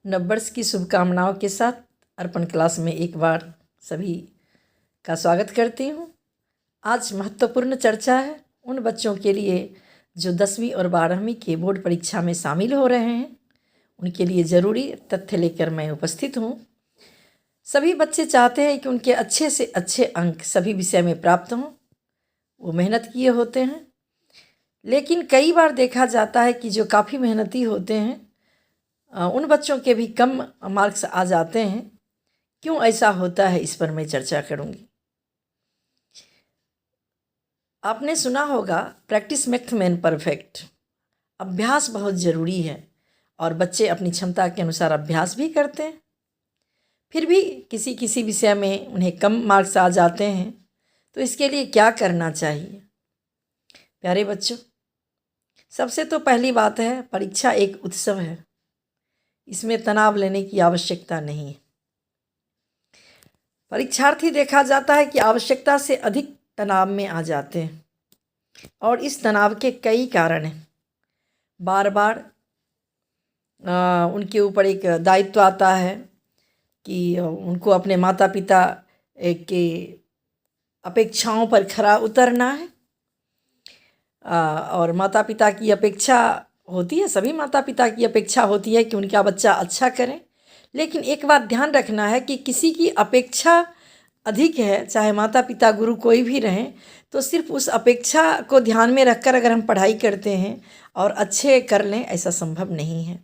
नववर्ष की शुभकामनाओं के साथ अर्पण क्लास में एक बार सभी का स्वागत करती हूँ। आज महत्वपूर्ण चर्चा है उन बच्चों के लिए जो 10वीं और 12वीं के बोर्ड परीक्षा में शामिल हो रहे हैं। उनके लिए ज़रूरी तथ्य लेकर मैं उपस्थित हूँ। सभी बच्चे चाहते हैं कि उनके अच्छे से अच्छे अंक सभी विषय में प्राप्त हों। वो मेहनत किए होते हैं, लेकिन कई बार देखा जाता है कि जो काफ़ी मेहनती होते हैं उन बच्चों के भी कम मार्क्स आ जाते हैं। क्यों ऐसा होता है, इस पर मैं चर्चा करूँगी। आपने सुना होगा प्रैक्टिस मेक्स मैन परफेक्ट। अभ्यास बहुत ज़रूरी है और बच्चे अपनी क्षमता के अनुसार अभ्यास भी करते हैं, फिर भी किसी किसी विषय में उन्हें कम मार्क्स आ जाते हैं। तो इसके लिए क्या करना चाहिए? प्यारे बच्चों, सबसे तो पहली बात है, परीक्षा एक उत्सव है। इसमें तनाव लेने की आवश्यकता नहीं है। परीक्षार्थी देखा जाता है कि आवश्यकता से अधिक तनाव में आ जाते हैं और इस तनाव के कई कारण हैं। बार बार उनके ऊपर एक दायित्व आता है कि उनको अपने माता पिता के अपेक्षाओं पर खरा उतरना है। और माता पिता की अपेक्षा होती है, सभी माता पिता की अपेक्षा होती है कि उनका बच्चा अच्छा करे। लेकिन एक बात ध्यान रखना है कि किसी की अपेक्षा अधिक है, चाहे माता पिता गुरु कोई भी रहें, तो सिर्फ उस अपेक्षा को ध्यान में रखकर अगर हम पढ़ाई करते हैं और अच्छे कर लें, ऐसा संभव नहीं है।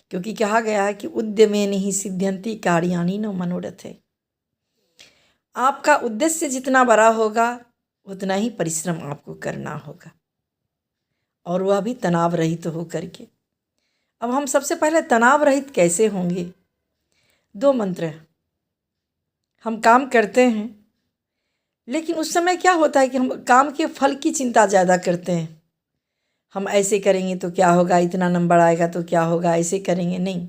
क्योंकि कहा गया है कि उद्यमेन हि सिद्ध्यन्ति कार्याणि न मनोरथे। आपका उद्देश्य जितना बड़ा होगा उतना ही परिश्रम आपको करना होगा, और वह भी तनाव रहित हो करके। अब हम सबसे पहले तनाव रहित कैसे होंगे? 2 मंत्र हैं। हम काम करते हैं, लेकिन उस समय क्या होता है कि हम काम के फल की चिंता ज़्यादा करते हैं। हम ऐसे करेंगे तो क्या होगा, इतना नंबर आएगा तो क्या होगा, ऐसे करेंगे। नहीं,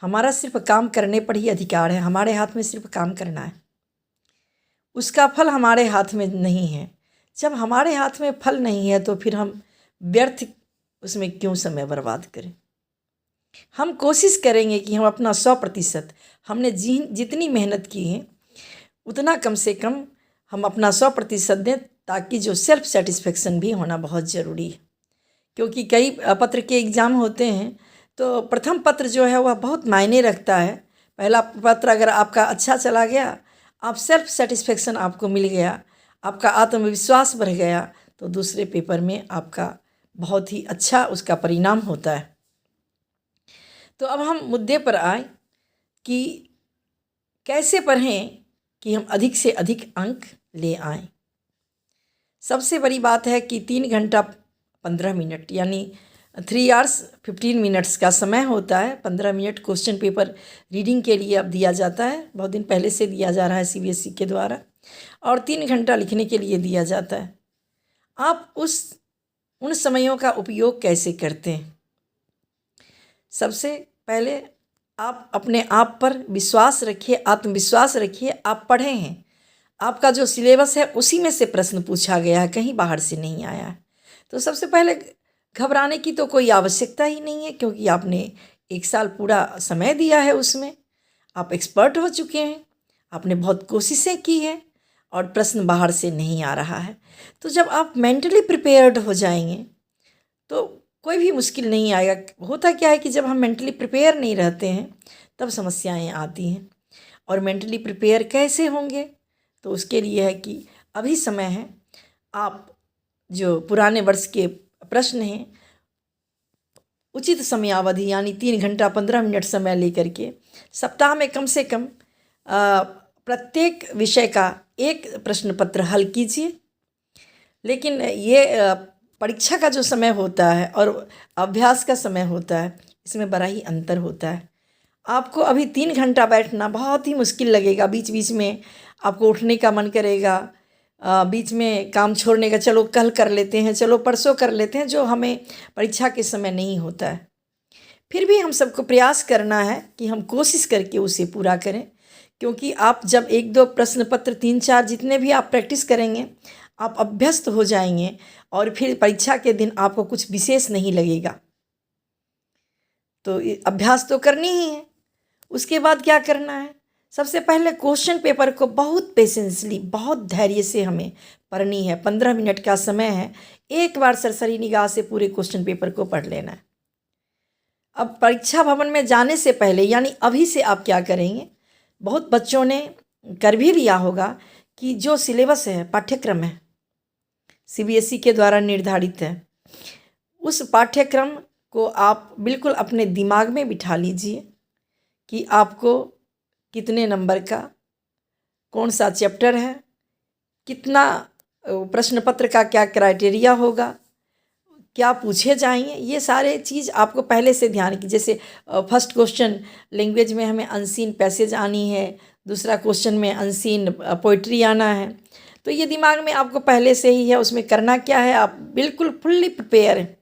हमारा सिर्फ काम करने पर ही अधिकार है। हमारे हाथ में सिर्फ काम करना है, उसका फल हमारे हाथ में नहीं है। जब हमारे हाथ में फल नहीं है तो फिर हम व्यर्थ उसमें क्यों समय बर्बाद करें। हम कोशिश करेंगे कि हम अपना 100% हमने जितनी मेहनत की है उतना कम से कम हम अपना 100% दें, ताकि जो सेल्फ सेटिस्फेक्शन भी होना बहुत ज़रूरी है। क्योंकि कई पत्र के एग्ज़ाम होते हैं, तो प्रथम पत्र जो है वह बहुत मायने रखता है। पहला पत्र अगर आपका अच्छा चला गया, आप सेल्फ सेटिस्फेक्शन आपको मिल गया, आपका आत्मविश्वास बढ़ गया, तो दूसरे पेपर में आपका बहुत ही अच्छा उसका परिणाम होता है। तो अब हम मुद्दे पर आए कि कैसे पढ़ें कि हम अधिक से अधिक अंक ले आएँ। सबसे बड़ी बात है कि 3 घंटा 15 मिनट यानी 3 आवर्स 15 मिनट्स का समय होता है। 15 मिनट क्वेश्चन पेपर रीडिंग के लिए अब दिया जाता है, बहुत दिन पहले से दिया जा रहा है CBSE के द्वारा, और 3 घंटा लिखने के लिए दिया जाता है। आप उन समयों का उपयोग कैसे करते हैं? सबसे पहले आप अपने आप पर विश्वास रखिए, आत्मविश्वास रखिए। आप पढ़े हैं, आपका जो सिलेबस है उसी में से प्रश्न पूछा गया है, कहीं बाहर से नहीं आया है। तो सबसे पहले घबराने की तो कोई आवश्यकता ही नहीं है, क्योंकि आपने 1 साल पूरा समय दिया है, उसमें आप एक्सपर्ट हो चुके हैं, आपने बहुत कोशिशें की हैं और प्रश्न बाहर से नहीं आ रहा है। तो जब आप मेंटली प्रिपेयर्ड हो जाएंगे तो कोई भी मुश्किल नहीं आएगा। होता क्या है कि जब हम मेंटली प्रिपेयर नहीं रहते हैं तब समस्याएं आती हैं। और मेंटली प्रिपेयर कैसे होंगे? तो उसके लिए है कि अभी समय है, आप जो पुराने वर्ष के प्रश्न हैं उचित समयावधि यानी 3 घंटा 15 मिनट समय लेकर के सप्ताह में कम से कम प्रत्येक विषय का एक प्रश्न पत्र हल कीजिए। लेकिन ये परीक्षा का जो समय होता है और अभ्यास का समय होता है, इसमें बड़ा ही अंतर होता है। आपको अभी 3 घंटा बैठना बहुत ही मुश्किल लगेगा। बीच बीच में आपको उठने का मन करेगा, बीच में काम छोड़ने का, चलो कल कर लेते हैं, चलो परसों कर लेते हैं, जो हमें परीक्षा के समय नहीं होता है। फिर भी हम सबको प्रयास करना है कि हम कोशिश करके उसे पूरा करें, क्योंकि आप जब 1-2 प्रश्न पत्र 3-4 जितने भी आप प्रैक्टिस करेंगे, आप अभ्यस्त हो जाएंगे और फिर परीक्षा के दिन आपको कुछ विशेष नहीं लगेगा। तो अभ्यास तो करनी ही है। उसके बाद क्या करना है, सबसे पहले क्वेश्चन पेपर को बहुत पेशेंसली, बहुत धैर्य से हमें पढ़नी है। 15 मिनट का समय है, एक बार सरसरी निगाह से पूरे क्वेश्चन पेपर को पढ़ लेना है। अब परीक्षा भवन में जाने से पहले, यानी अभी से आप क्या करेंगे, बहुत बच्चों ने कर भी लिया होगा कि जो सिलेबस है, पाठ्यक्रम है, CBSE के द्वारा निर्धारित है, उस पाठ्यक्रम को आप बिल्कुल अपने दिमाग में बिठा लीजिए कि आपको कितने नंबर का कौन सा चैप्टर है, कितना प्रश्न पत्र का क्या क्राइटेरिया होगा, क्या पूछे जाएंगे, ये सारे चीज़ आपको पहले से ध्यान की। जैसे फर्स्ट क्वेश्चन लैंग्वेज में हमें अनसीन पैसेज आनी है, दूसरा क्वेश्चन में अनसीन पोइट्री आना है, तो ये दिमाग में आपको पहले से ही है। उसमें करना क्या है, आप बिल्कुल फुल्ली प्रिपेयर हैं।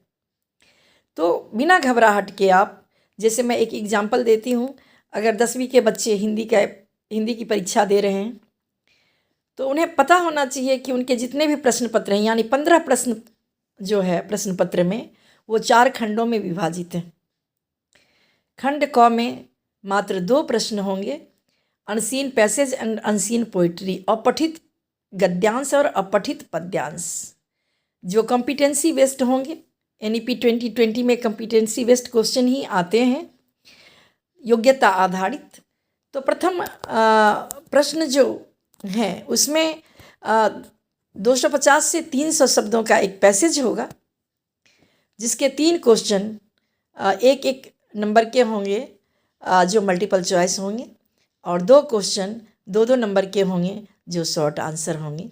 तो बिना घबराहट के आप, जैसे मैं एक एग्जांपल देती हूँ, अगर 10वीं के बच्चे हिंदी की परीक्षा दे रहे हैं तो उन्हें पता होना चाहिए कि उनके जितने भी प्रश्न पत्र हैं, यानी 15 प्रश्न जो है प्रश्न पत्र में, वो 4 खंडों में विभाजित हैं। खंड क में मात्र 2 प्रश्न होंगे, unseen passage and unseen poetry, अपठित गद्यांश और अपठित पद्यांश, जो कॉम्पिटेंसी बेस्ड होंगे। NEP 2020 में कॉम्पिटेंसी बेस्ड क्वेश्चन ही आते हैं, योग्यता आधारित। तो प्रथम प्रश्न जो है उसमें 250 से 300 शब्दों का एक पैसेज होगा, जिसके 3 क्वेश्चन एक एक नंबर के होंगे, जो मल्टीपल चॉइस होंगे, और 2 क्वेश्चन 2-2 नंबर के होंगे, जो शॉर्ट आंसर होंगे।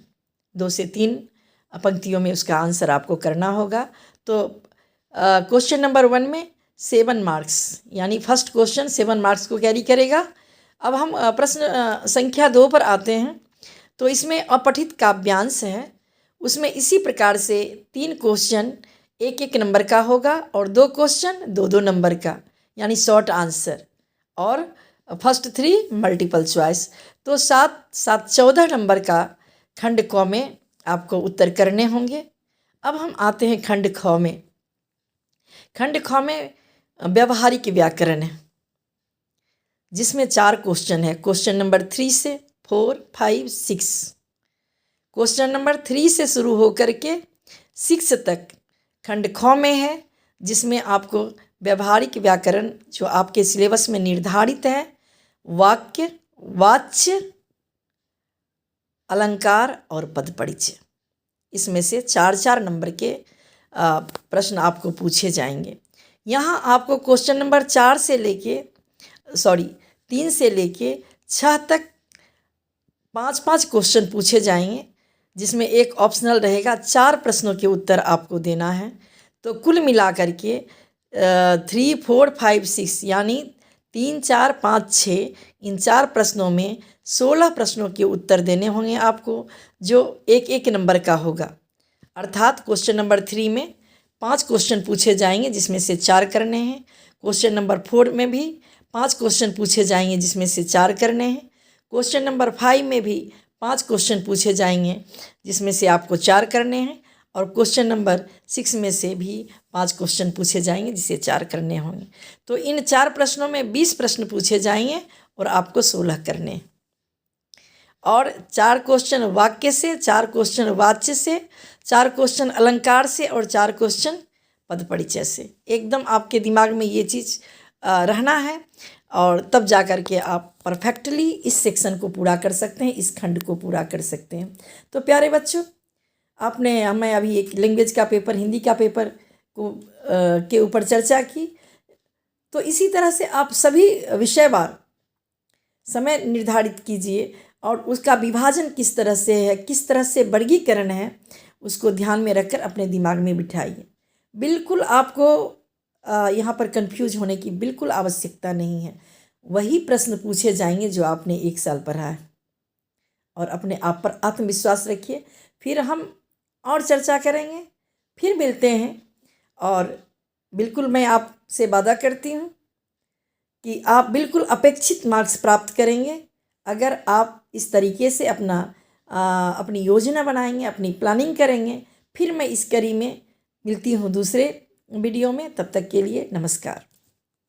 2 से 3 पंक्तियों में उसका आंसर आपको करना होगा। तो क्वेश्चन नंबर 1 में 7 मार्क्स, यानी फर्स्ट क्वेश्चन 7 मार्क्स को कैरी करेगा। अब हम प्रश्न संख्या 2 पर आते हैं। तो इसमें अपठित काव्यांश है, उसमें इसी प्रकार से 3 क्वेश्चन 1-1 नंबर का होगा और 2 क्वेश्चन 2-2 नंबर का, यानी शॉर्ट आंसर, और फर्स्ट 3 मल्टीपल चॉइस। तो 7-7 14 नंबर का खंड क में आपको उत्तर करने होंगे। अब हम आते हैं खंड ख में। खंड ख में व्यवहारिक व्याकरण है, जिसमें 4 क्वेश्चन है। क्वेश्चन नंबर 3 से 4, 5, 6। क्वेश्चन नंबर 3 से शुरू होकर के 6 तक खंड ख में है, जिसमें आपको व्यवहारिक व्याकरण जो आपके सिलेबस में निर्धारित है, वाक्य, वाच्य, अलंकार और पद परिचय, इसमें से 4-4 नंबर के प्रश्न आपको पूछे जाएंगे। यहाँ आपको क्वेश्चन नंबर 3 से लेके 6 तक 5-5 क्वेश्चन पूछे जाएंगे, जिसमें एक ऑप्शनल रहेगा। 4 प्रश्नों के उत्तर आपको देना है। तो कुल मिलाकर के 3, 4, 5, 6, यानी 3, 4, 5, 6, इन 4 प्रश्नों में 16 प्रश्नों के उत्तर देने होंगे आपको, जो 1-1 नंबर का होगा। अर्थात क्वेश्चन नंबर 3 में 5 क्वेश्चन पूछे जाएंगे, जिसमें से 4 करने हैं। क्वेश्चन नंबर 4 में भी 5 क्वेश्चन पूछे जाएंगे, जिसमें से 4 करने हैं। क्वेश्चन नंबर 5 में भी 5 क्वेश्चन पूछे जाएंगे, जिसमें से आपको 4 करने हैं। और क्वेश्चन नंबर 6 में से भी 5 क्वेश्चन पूछे जाएंगे, जिसे 4 करने होंगे। तो इन 4 प्रश्नों में 20 प्रश्न पूछे जाएंगे और आपको 16 करने हैं। और 4 क्वेश्चन वाक्य से, 4 क्वेश्चन वाच्य से, 4 क्वेश्चन अलंकार से और 4 क्वेश्चन पद परिचय से। एकदम आपके दिमाग में ये चीज़ रहना है, और तब जा कर के आप परफेक्टली इस सेक्शन को पूरा कर सकते हैं, इस खंड को पूरा कर सकते हैं। तो प्यारे बच्चों, हमें अभी एक लैंग्वेज का पेपर, हिंदी का पेपर को के ऊपर चर्चा की। तो इसी तरह से आप सभी विषयवार समय निर्धारित कीजिए, और उसका विभाजन किस तरह से है, किस तरह से वर्गीकरण है, उसको ध्यान में रखकर अपने दिमाग में बिठाइए। बिल्कुल आपको यहाँ पर कंफ्यूज होने की बिल्कुल आवश्यकता नहीं है। वही प्रश्न पूछे जाएंगे जो आपने 1 साल पढ़ा है, और अपने आप पर आत्मविश्वास रखिए। फिर हम और चर्चा करेंगे, फिर मिलते हैं। और बिल्कुल मैं आपसे वादा करती हूँ कि आप बिल्कुल अपेक्षित मार्क्स प्राप्त करेंगे, अगर आप इस तरीके से अपनी योजना बनाएंगे, अपनी प्लानिंग करेंगे। फिर मैं इस कड़ी में मिलती हूँ दूसरे वीडियो में। तब तक के लिए नमस्कार।